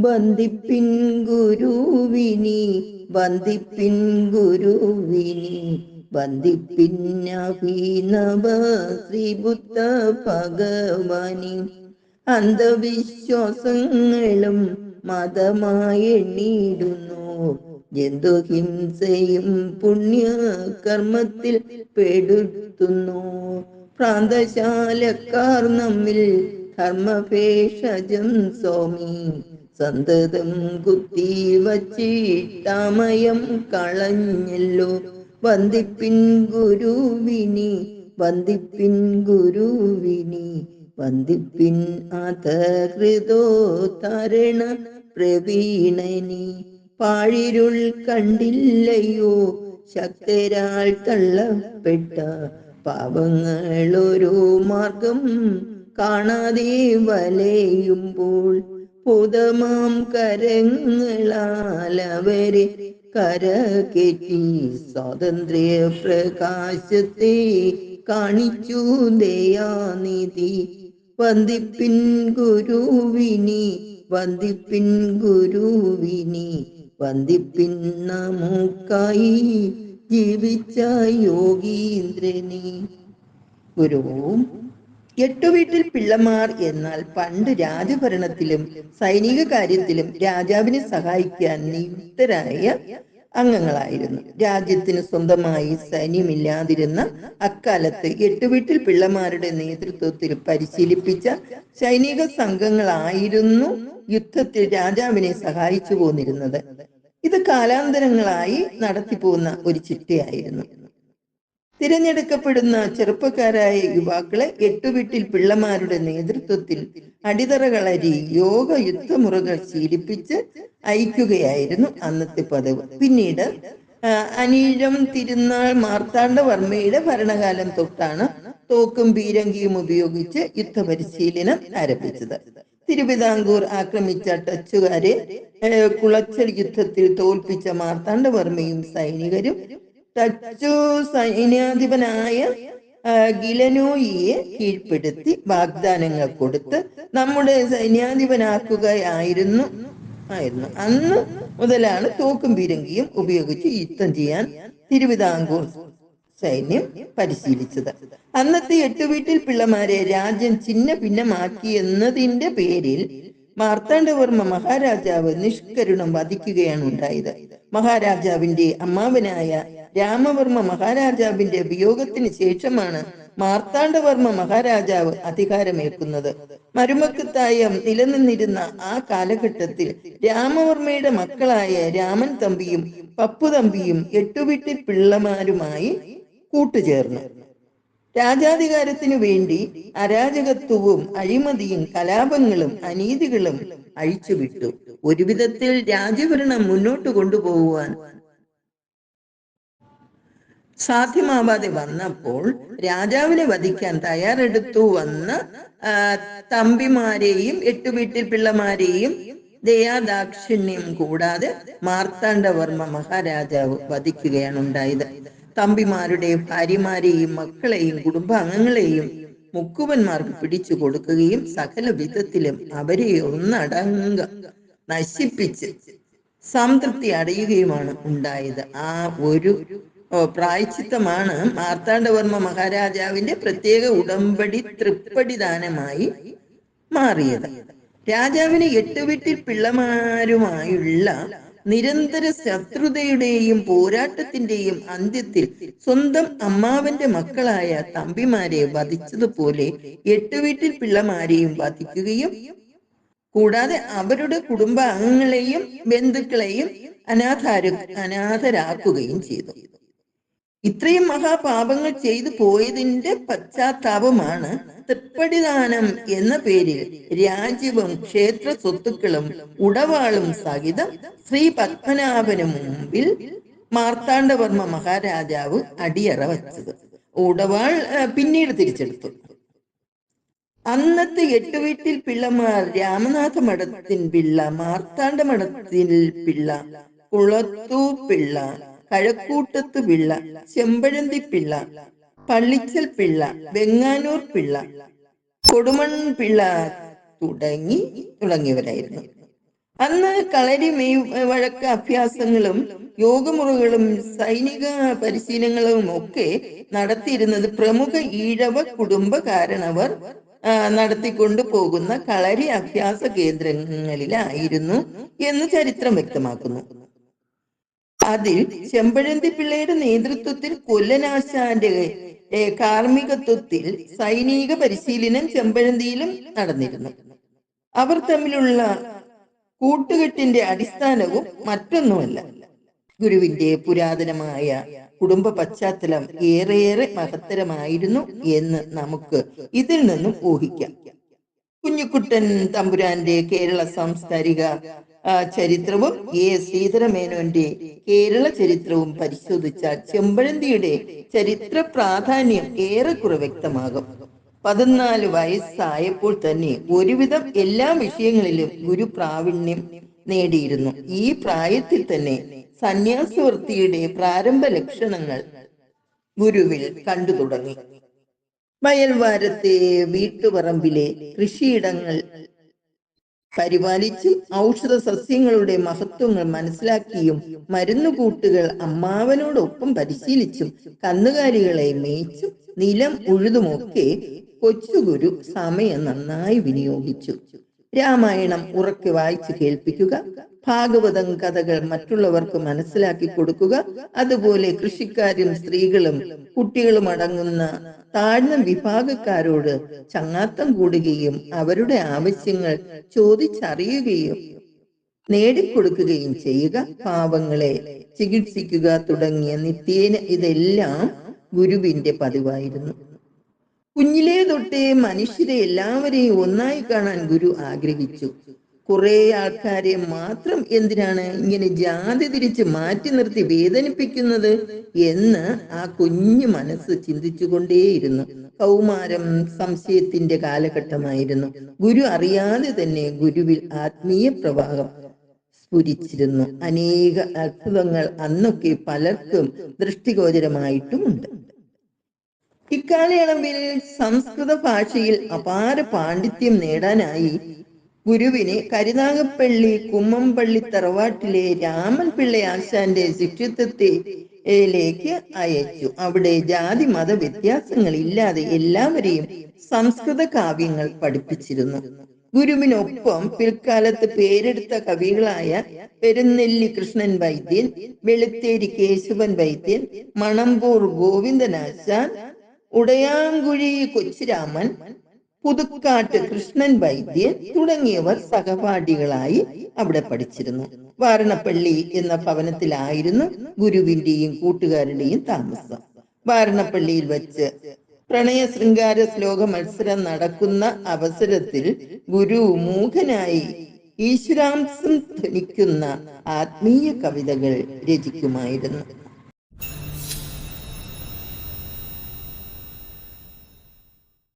വന്ദിപ്പിൻ ഗുരുവിനി, വന്ദിപ്പിൻ ഗുരുവിനി, വന്ദിപ്പിന്നഭിനവ ശ്രീബുദ്ധ ഭഗവാനി. അന്ധവിശ്വാസങ്ങളും മതമായി എണ്ണിയിടുന്നു, ജന്തുഹിംസയും പുണ്യകർമ്മത്തിൽ പെടുത്തുന്നു. പ്രാന്തശാലക്കാർ നമ്മിൽ ധർമ്മഭേഷജം സ്വാമി, സന്തതം കുത്തി വച്ചിട്ടമയം കളഞ്ഞല്ലോ. വന്ദിപ്പിൻ ഗുരുവിനി, വന്ദിപ്പിൻ ഗുരുവിനി, വന്ദിപ്പിൻ അധകൃതോദ്ധരണ പ്രവീണനി. പാഴിരുൾ കണ്ടില്ലയോ ശക്തരാൽ തള്ളപ്പെട്ട പാപങ്ങളൊരു മാർഗം കാണാതെ വലയുമ്പോൾ, ഭൂതമാം കരങ്ങളാൽ അവരെ കരകയറ്റി സ്വാതന്ത്ര്യ പ്രകാശത്തെ കാണിച്ചു ദയാനിധി. വന്ദിപ്പിൻ ഗുരുവിനി, വന്ദിപ്പിൻ ഗുരുവിനി, വന്ദിപ്പിൻ നമുക്കായി ജീവിച്ച യോഗീന്ദ്രനെ. ഗുരുവും എട്ടുവീട്ടിൽ പിള്ളമാർ എന്നാൽ പണ്ട് രാജഭരണത്തിലും സൈനിക കാര്യത്തിലും രാജാവിനെ സഹായിക്കാൻ നിയുക്തരായ അംഗങ്ങളായിരുന്നു. രാജ്യത്തിന് സ്വന്തമായി സൈന്യമില്ലാതിരുന്ന അക്കാലത്ത് എട്ടുവീട്ടിൽ പിള്ളമാരുടെ നേതൃത്വത്തിൽ പരിശീലിപ്പിച്ച സൈനിക സംഘങ്ങളായിരുന്നു യുദ്ധത്തിൽ രാജാവിനെ സഹായിച്ചു പോന്നിരുന്നത്. ഇത് കാലാന്തരങ്ങളായി നടത്തിപ്പോകുന്ന ഒരു ചിട്ടയായിരുന്നു. തിരഞ്ഞെടുക്കപ്പെടുന്ന ചെറുപ്പക്കാരായ യുവാക്കളെ എട്ടുവീട്ടിൽ പിള്ളമാരുടെ നേതൃത്വത്തിൽ അടിതറകളരി യോഗ യുദ്ധമുറകൾ ശീലിപ്പിച്ച് അയക്കുകയായിരുന്നു അന്നത്തെ പതിവ്. പിന്നീട് അനീഴം തിരുനാൾ മാർത്താണ്ഡവർമ്മയുടെ ഭരണകാലം തൊട്ടാണ് തോക്കും പീരങ്കിയും ഉപയോഗിച്ച് യുദ്ധപരിശീലനം ആരംഭിച്ചത്. തിരുവിതാംകൂർ ആക്രമിച്ച ഡച്ചുകാരെ കുളച്ചൽ യുദ്ധത്തിൽ തോൽപ്പിച്ച മാർത്താണ്ഡവർമ്മയും സൈനികരും ഡച്ചു സൈന്യാധിപനായ ഗിലനോയിയെ കീഴ്പ്പെടുത്തി വാഗ്ദാനങ്ങൾ കൊടുത്ത് നമ്മുടെ സൈന്യാധിപനാക്കുകയായിരുന്നു. അന്ന് മുതലാണ് തോക്കും പീരങ്കിയും ഉപയോഗിച്ച് യുദ്ധം ചെയ്യാൻ തിരുവിതാംകൂർ സൈന്യം പരിശീലിച്ചത്. അന്നത്തെ എട്ടുവീട്ടിൽ പിള്ളമാരെ രാജ്യം ഛിന്ന ഭിന്നമാക്കി എന്നതിന്റെ പേരിൽ മാർത്താണ്ഡവർമ്മ മഹാരാജാവ് നിഷ്കരുണം വധിക്കുകയാണ് ഉണ്ടായത്. മഹാരാജാവിന്റെ അമ്മാവനായ രാമവർമ്മ മഹാരാജാവിന്റെ വിയോഗത്തിന് ശേഷമാണ് മാർത്താണ്ഡവർമ്മ മഹാരാജാവ് അധികാരമേൽക്കുന്നത്. മരുമക്കത്തായം നിലനിന്നിരുന്ന ആ കാലഘട്ടത്തിൽ രാമവർമ്മയുടെ മക്കളായ രാമൻ തമ്പിയും പപ്പു തമ്പിയും എട്ടുവീട്ടിൽ പിള്ളമാരുമായി കൂട്ടുചേർന്നു രാജാധികാരത്തിനു വേണ്ടി അരാജകത്വവും അഴിമതിയും കലാപങ്ങളും അനീതികളും അഴിച്ചുവിട്ടു. ഒരു വിധത്തിൽ രാജ്യഭരണം മുന്നോട്ട് കൊണ്ടുപോകുവാൻ സാധ്യമാവാതെ വന്നപ്പോൾ രാജാവിനെ വധിക്കാൻ തയ്യാറെടുത്തു വന്ന തമ്പിമാരെയും എട്ടുവീട്ടിൽ പിള്ളമാരെയും ദയാദാക്ഷിണ്യം കൂടാതെ മാർത്താണ്ഡവർമ്മ മഹാരാജാവ് വധിക്കുകയാണ് ഉണ്ടായത്. തമ്പിമാരുടെ ഭാര്യമാരെയും മക്കളെയും കുടുംബാംഗങ്ങളെയും മുക്കുവന്മാർക്ക് പിടിച്ചു കൊടുക്കുകയും സകല വിധത്തിലും അവരെ ഒന്നടങ്ക നശിപ്പിച്ച് സംതൃപ്തി അടയുകയുമാണ് ഉണ്ടായത്. ആ ഒരു പ്രായശ്ചിത്തമാണ് മാർത്താണ്ഡവർമ്മ മഹാരാജാവിന്റെ പ്രത്യേക ഉടമ്പടി തൃപ്പടി ദാനമായി മാറിയത്. രാജാവിന് എട്ടുവീട്ടിൽ പിള്ളമാരുമായുള്ള നിരന്തര ശത്രുതയുടെയും പോരാട്ടത്തിന്റെയും അന്ത്യത്തിൽ സ്വന്തം അമ്മാവന്റെ മക്കളായ തമ്പിമാരെ വധിച്ചതുപോലെ എട്ടുവീട്ടിൽ പിള്ളമാരെയും വധിക്കുകയും കൂടാതെ അവരുടെ കുടുംബാംഗങ്ങളെയും ബന്ധുക്കളെയും അനാഥരാക്കുകയും ചെയ്തു. ഇത്രയും മഹാപാപങ്ങൾ ചെയ്തു പോയതിന്റെ പശ്ചാത്താപമാണ് തൃപ്പടിദാനം എന്ന പേരിൽ രാജ്യവും ക്ഷേത്ര സ്വത്തുക്കളും ഉടവാളും സഹിതം ശ്രീ പത്മനാഭന് മുമ്പിൽ മാർത്താണ്ഡവർമ്മ മഹാരാജാവ് അടിയറ വച്ചത്. ഉടവാൾ പിന്നീട് തിരിച്ചെടുത്തു. അന്നത്തെ എട്ടുവീട്ടിൽ പിള്ളമാർ രാമനാഥ മഠത്തിൻ പിള്ള, മാർത്താണ്ഡ മഠത്തിൽ പിള്ള, കുളത്തൂ പിള്ള, കഴക്കൂട്ടത്ത് പിള്ള, ചെമ്പഴന്തി പിള്ള, പള്ളിച്ചൽ പിള്ള, വെങ്ങാനൂർ പിള്ള, കൊടുമൺ പിള്ള തുടങ്ങിയവരായിരുന്നു. അന്ന് കളരി വഴക്ക അഭ്യാസങ്ങളും യോഗമുറകളും സൈനിക പരിശീലനങ്ങളും ഒക്കെ നടത്തിയിരുന്നത് പ്രമുഖ ഈഴവ കുടുംബകാരണവർ നടത്തിക്കൊണ്ടു പോകുന്ന കളരി അഭ്യാസ കേന്ദ്രങ്ങളിലായിരുന്നു എന്ന് ചരിത്രം വ്യക്തമാക്കുന്നു. അതിൽ ചെമ്പഴന്തി പിള്ളയുടെ നേതൃത്വത്തിൽ കൊല്ലനാശാന്റെ കാർമ്മികത്വത്തിൽ സൈനിക പരിശീലനം ചെമ്പഴന്തിയിലും നടന്നിരുന്നു. അവർ തമ്മിലുള്ള കൂട്ടുകെട്ടിന്റെ അടിസ്ഥാനവും മറ്റൊന്നുമല്ല, ഗുരുവിന്റെ പുരാതനമായ കുടുംബ പശ്ചാത്തലം ഏറെയേറെ മഹത്തരമായിരുന്നു എന്ന് നമുക്ക് ഇതിൽ നിന്നും ഊഹിക്കാം. കുഞ്ഞിക്കുട്ടൻ തമ്പുരാന്റെ കേരള സാംസ്കാരിക ചരിത്രവും ശ്രീധരമേനോന്റെ കേരള ചരിത്രവും പരിശോധിച്ചാൽ ചെമ്പഴന്തിയുടെ ചരിത്ര പ്രാധാന്യം ഏറെക്കുറെ വ്യക്തമാകും. 14 വയസ്സായപ്പോൾ തന്നെ ഒരുവിധം എല്ലാ വിഷയങ്ങളിലും ഗുരു പ്രാവീണ്യം നേടിയിരുന്നു. ഈ പ്രായത്തിൽ തന്നെ സന്യാസവൃത്തിയുടെ പ്രാരംഭ ലക്ഷണങ്ങൾ ഗുരുവിൽ കണ്ടു തുടങ്ങി. വയൽവാരത്തെ വീട്ടുപറമ്പിലെ കൃഷിയിടങ്ങൾ പരിപാലിച്ചും ഔഷധ സസ്യങ്ങളുടെ മഹത്വങ്ങൾ മനസ്സിലാക്കിയും മരുന്നുകൂട്ടുകൾ അമ്മാവനോടൊപ്പം പരിശീലിച്ചും കന്നുകാലികളെ മേയിച്ചും നിലം ഉഴുതുമൊക്കെ കൊച്ചുഗുരു സമയം നന്നായി വിനിയോഗിച്ചു. രാമായണം ഉറക്കെ വായിച്ചു കേൾപ്പിക്കുക, ഭാഗവതം കഥകൾ മറ്റുള്ളവർക്ക് മനസ്സിലാക്കി കൊടുക്കുക, അതുപോലെ കൃഷിക്കാരും സ്ത്രീകളും കുട്ടികളും അടങ്ങുന്ന താഴ്ന്ന വിഭാഗക്കാരോട് ചങ്ങാത്തം കൂടുകയും അവരുടെ ആവശ്യങ്ങൾ ചോദിച്ചറിയുകയും നേടിക്കൊടുക്കുകയും ചെയ്യുക, പാവങ്ങളെ ചികിത്സിക്കുക തുടങ്ങിയ നിത്യേന ഇതെല്ലാം ഗുരുവിന്റെ പതിവായിരുന്നു. കുഞ്ഞിലേ തൊട്ടേ മനുഷ്യരെ എല്ലാവരെയും ഒന്നായി കാണാൻ ഗുരു ആഗ്രഹിച്ചു. കുറെ ആൾക്കാരെ മാത്രം എന്തിനാണ് ഇങ്ങനെ ജാതി തിരിച്ച് മാറ്റി നിർത്തി വേദനിപ്പിക്കുന്നത് എന്ന് ആ കുഞ്ഞു മനസ്സ് ചിന്തിച്ചുകൊണ്ടേയിരുന്നു. കൗമാരം സംശയത്തിന്റെ കാലഘട്ടമായിരുന്നു. ഗുരു അറിയാതെ തന്നെ ഗുരുവിൽ ആത്മീയ പ്രവാഹം സ്ഫുരിച്ചിരുന്നു. അനേക അത്ഭുതങ്ങൾ അന്നൊക്കെ പലർക്കും ദൃഷ്ടിഗോചരമായിട്ടുമുണ്ട്. ഇക്കാലയളവിൽ സംസ്കൃത ഭാഷയിൽ അപാര പാണ്ഡിത്യം നേടാനായി ഗുരുവിനെ കരുനാഗപ്പള്ളി കുമ്മമ്പള്ളി തറവാട്ടിലെ രാമൻ പിള്ള ആശാന്റെ ശിഷ്യത്വത്തിലേക്ക് അയച്ചു. അവിടെ ജാതി മത വ്യത്യാസങ്ങൾ ഇല്ലാതെ എല്ലാവരെയും സംസ്കൃത കാവ്യങ്ങൾ പഠിപ്പിച്ചിരുന്നു. ഗുരുവിനൊപ്പം പിൽക്കാലത്ത് പേരെടുത്ത കവികളായ പെരുന്നെല്ലി കൃഷ്ണൻ വൈദ്യൻ, വെളുത്തേരി കേശവൻ വൈദ്യൻ, മണമ്പൂർ ഗോവിന്ദനാശാൻ, ഉടയാങ്കുഴി കൊച്ചുരാമൻ, പുതുക്കാട്ട് കൃഷ്ണൻ വൈദ്യൻ തുടങ്ങിയവർ സഹപാഠികളായി അവിടെ പഠിച്ചിരുന്നു. വാരണപ്പള്ളി എന്ന ഭവനത്തിലായിരുന്നു ഗുരുവിന്റെയും കൂട്ടുകാരുടെയും താമസം. വാരണപ്പള്ളിയിൽ വച്ച് പ്രണയ ശൃംഗാര ശ്ലോക മത്സരം നടക്കുന്ന അവസരത്തിൽ ഗുരു മൂഖനായി ഈശ്വരാംശം ധ്വനിക്കുന്ന ആത്മീയ കവിതകൾ രചിക്കുമായിരുന്നു.